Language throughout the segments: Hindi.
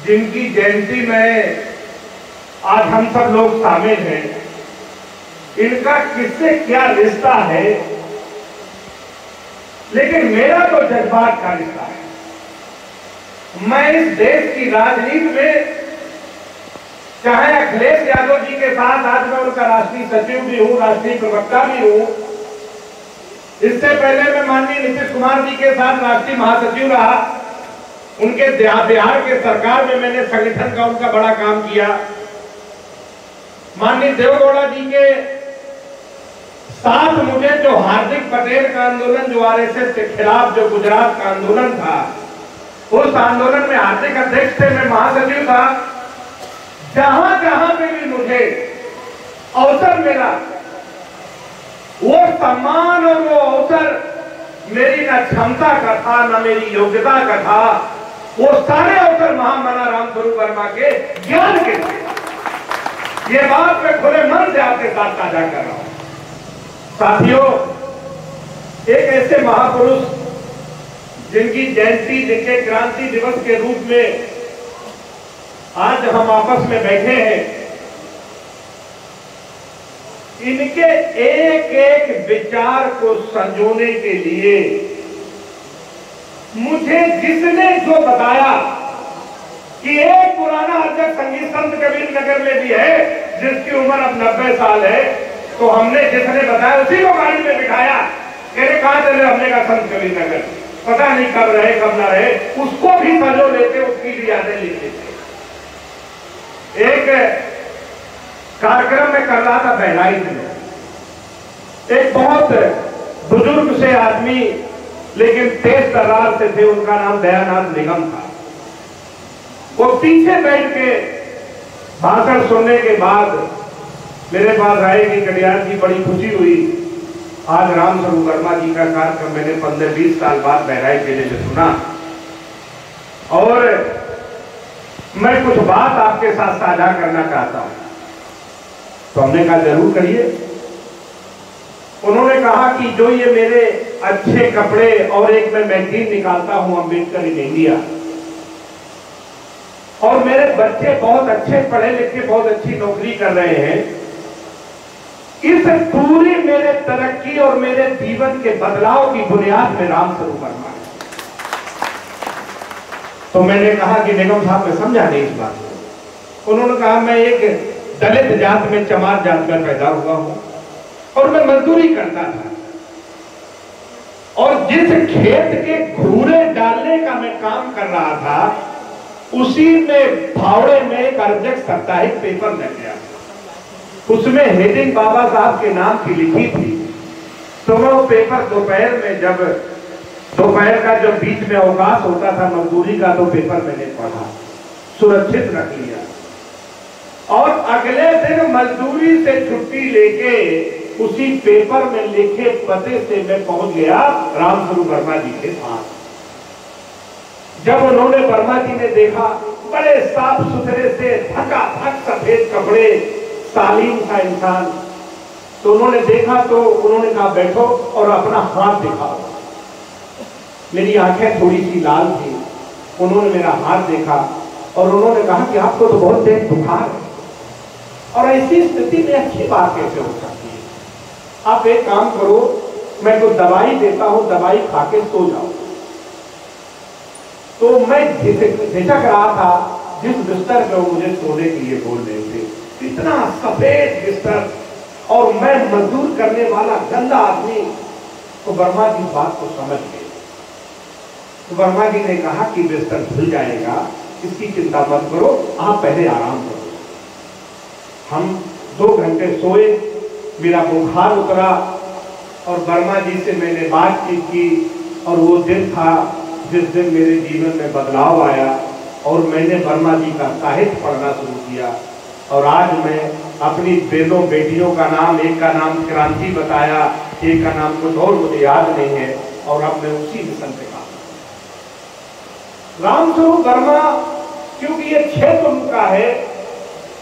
जिनकी जयंती में आज हम सब लोग शामिल हैं, इनका किससे क्या रिश्ता है, लेकिन मेरा तो जज्बात का रिश्ता है। मैं इस देश की राजनीति में चाहे अखिलेश यादव जी के साथ आज मैं उनका राष्ट्रीय सचिव भी हूं, राष्ट्रीय प्रवक्ता भी हूं। इससे पहले मैं माननीय नीतीश कुमार जी के साथ राष्ट्रीय महासचिव रहा। उनके बिहार के सरकार में मैंने संगठन का उनका बड़ा काम किया। माननीय देवेगौड़ा जी के साथ मुझे जो हार्दिक पटेल का आंदोलन, जो आरएसएस के खिलाफ जो गुजरात का आंदोलन था, उस आंदोलन में हार्दिक अध्यक्ष थे, मैं महासचिव था। जहां जहां पे भी मुझे अवसर मिला, वो सम्मान और वो अवसर मेरी न क्षमता का था, न मेरी योग्यता का था। वो सारे अवसर महामना रामस्वरूप वर्मा के ज्ञान के थे। ये बात मैं खुले मन से आपके साथ साझा कर रहा हूं। साथियों, एक ऐसे महापुरुष जिनकी जयंती, जिनके क्रांति दिवस के रूप में आज हम आपस में बैठे हैं, इनके एक एक विचार को संजोने के लिए मुझे जिसने जो बताया कि एक पुराना अध्यक्ष संगीत संत कबीर नगर में भी है जिसकी उम्र अब 90 साल है, तो हमने जिसने बताया उसी को गाड़ी में बिठाया। कहने कहां चले? हमने कहा संत कबीर नगर। पता नहीं कब रहे कब ना रहे, उसको भी सजो लेते, उसकी भी यादें लिख लेते। एक कार्यक्रम में कर रहा था बहराइच में, एक बहुत बुजुर्ग से आदमी लेकिन तेज तर्रार से थे, उनका नाम दयानाथ निगम था। वो पीछे बैठ के भाषण सुनने के बाद मेरे पास आए कि कटियार जी बड़ी खुशी हुई, आज रामस्वरूप वर्मा जी का कार्यक्रम मैंने 15-20 साल बाद बहराइच जिले में सुना और मैं कुछ बात आपके साथ साझा करना चाहता हूं। तो हमने कहा जरूर करिए। उन्होंने कहा कि जो ये मेरे अच्छे कपड़े और एक मैं मैगजीन निकालता हूं अम्बेडकर इन इंडिया, और मेरे बच्चे बहुत अच्छे पढ़े लिखे बहुत अच्छी नौकरी कर रहे हैं, इस पूरी मेरे तरक्की और मेरे जीवन के बदलाव की बुनियाद में रामस्वरूप वर्मा है। तो मैंने कहा कि निगम साहब मैं समझा नहीं इस बात को। उन्होंने कहा मैं एक दलित जात में चमार जात में पैदा हुआ हूं और मैं मजदूरी करता था, और जिस खेत के घूरे डालने का मैं काम कर रहा था उसी में फावड़े में एक अर्जक साप्ताहिक पेपर लग गया। उसमें हेडिंग बाबा साहब के नाम की लिखी थी। तो मैं वो पेपर दोपहर में, जब दोपहर का जब बीच में अवकाश होता था मजदूरी का, तो पेपर मैंने पढ़ा, सुरक्षित रख लिया, और अगले दिन मजदूरी से छुट्टी लेके उसी पेपर में लिखे पते से मैं पहुंच गया रामस्वरूप वर्मा जी के पास। जब उन्होंने वर्मा जी ने देखा, बड़े साफ सुथरे से धकाधक सफेद कपड़े, तालीम का इंसान, तो उन्होंने देखा तो उन्होंने कहा बैठो और अपना हाथ दिखाओ। मेरी आंखें थोड़ी सी लाल थी, उन्होंने मेरा हाथ देखा और उन्होंने कहा कि आपको तो बहुत तेज बुखार है, और ऐसी स्थिति में अच्छी बात कैसे हो सकती है? आप एक काम करो, मैं कुछ दवाई देता हूं, दवाई खा के सो जाओ। तो मैं झिझक रहा था जिस बिस्तर पे वो मुझे सोने के लिए बोल रहे थे, इतना सफेद बिस्तर और मैं मजदूर करने वाला गंदा आदमी। तो वर्मा जी बात को समझ गए। तो वर्मा जी ने कहा कि बिस्तर धुल जाएगा, इसकी चिंता मत करो, आप पहले आराम करो। हम 2 घंटे सोए, मेरा बुखार उतरा और वर्मा जी से मैंने बातचीत की, और वो दिन था जिस दिन मेरे जीवन में बदलाव आया और मैंने वर्मा जी का साहित्य पढ़ना शुरू किया। और आज मैं अपनी बेटों बेटियों का नाम, एक का नाम क्रांति बताया, एक का नाम कुछ और मुझे याद नहीं है, और अब मैं उसी मिशन पे काम रामस्वरूप वर्मा, क्योंकि ये क्षेत्र उनका है,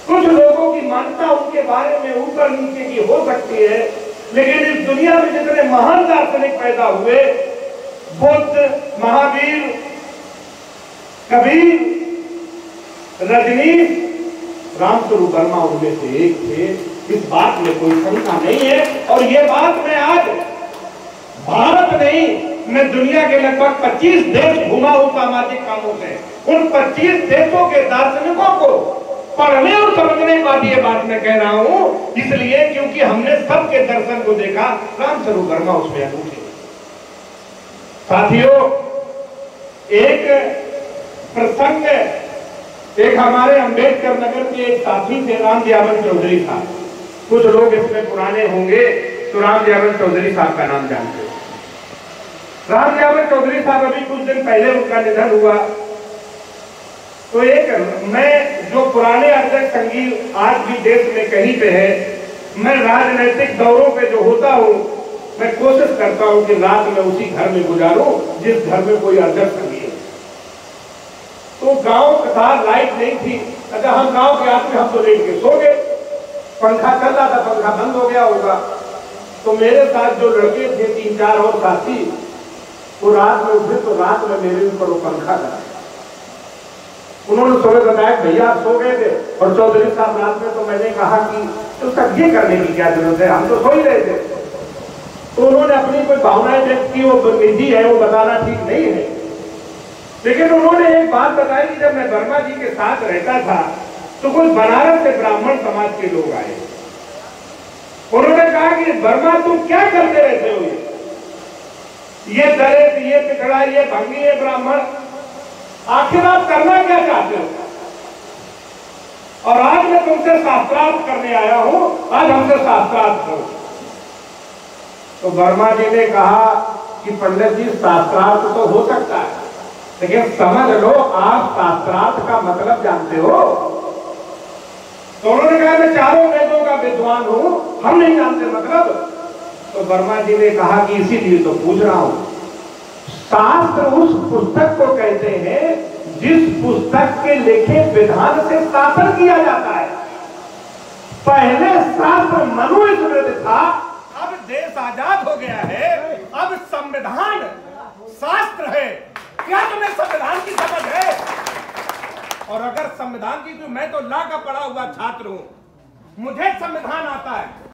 कुछ लोगों की मान्यता उनके बारे में ऊपर नीचे की हो सकती है, लेकिन इस दुनिया में जितने महान दार्शनिक पैदा हुए, बुद्ध, महावीर, कबीर, रजनीश रामस्वरूप वर्मा उनमें से एक थे। इस बात में कोई शंका नहीं है। और ये बात मैं आज भारत नहीं, मैं दुनिया के लगभग 25 देश घुमा हूं सामाजिक कामों से। उन 25 देशों के दार्शनिकों को पढ़ने और समझने के बाद ये बात मैं कह रहा हूं, इसलिए क्योंकि हमने सबके दर्शन को देखा, रामस्वरूप वर्मा उसमें अनूठे। साथियों, एक प्रसंग, एक हमारे अंबेडकर नगर के एक साथी थे, राम दयावन चौधरी साहब। कुछ लोग इसमें पुराने होंगे तो राम दयावन चौधरी साहब का नाम जानते हैं। राम दयावन चौधरी साहब अभी कुछ दिन पहले उनका निधन हुआ। तो एक मैं जो पुराने अध्यक्ष संगीत आज भी देश में कहीं पे है, मैं राजनीतिक दौरों पे जो होता हूँ, मैं कोशिश करता हूँ कि रात में उसी घर में गुजारूं जिस घर में कोई अध्यक्ष संगीत। तो गांव था, लाइट नहीं थी। अच्छा, हम गांव के आदमी, हम तो लेट के सो गए, पंखा चल रहा था, पंखा बंद हो गया होगा। तो मेरे साथ जो लड़के थे 3-4 और साथी, वो रात में उठे तो रात में मेरे ऊपर वो पंखा था। उन्होंने सुबह बताया भैया आप सो गए थे और चौधरी साहब रात में। तो मैंने कहा कि तो सब ये करने की क्या जरूरत है, हम तो सो ही रहे थे। तो उन्होंने अपनी कोई भावनाएं व्यक्त की, वो निजी है, वो बताना ठीक नहीं है। लेकिन उन्होंने एक बात बताई कि जब मैं वर्मा जी के साथ रहता था तो कुछ बनारस से ब्राह्मण समाज के लोग आए। उन्होंने कहा कि वर्मा तुम क्या करते रहते हो, ये दलित, ये पिछड़ा, ये भंगी, ये ब्राह्मण, आखिर आप करना क्या चाहते हो? और आज मैं तुमसे शास्त्रार्थ करने आया हूं, आज हमसे शास्त्रार्थ करो। तो वर्मा जी ने कहा कि पंडित जी शास्त्रार्थ तो हो सकता है, लेकिन समझ लो आप शास्त्रार्थ का मतलब जानते हो? तो उन्होंने कहा मैं चारों वेदों का विद्वान हूं, हम नहीं जानते मतलब। तो वर्मा जी ने कहा कि इसीलिए तो पूछ रहा हूं। शास्त्र उस पुस्तक को कहते हैं जिस पुस्तक के लिखे विधान से शासन किया जाता है। पहले शास्त्र मनुस्मृति था, अब देश आजाद हो गया है, अब संविधान शास्त्र है। क्या तुम्हें संविधान की समझ है? और अगर संविधान की, तो मैं तो लॉ का पढ़ा हुआ छात्र हूं, मुझे संविधान आता है।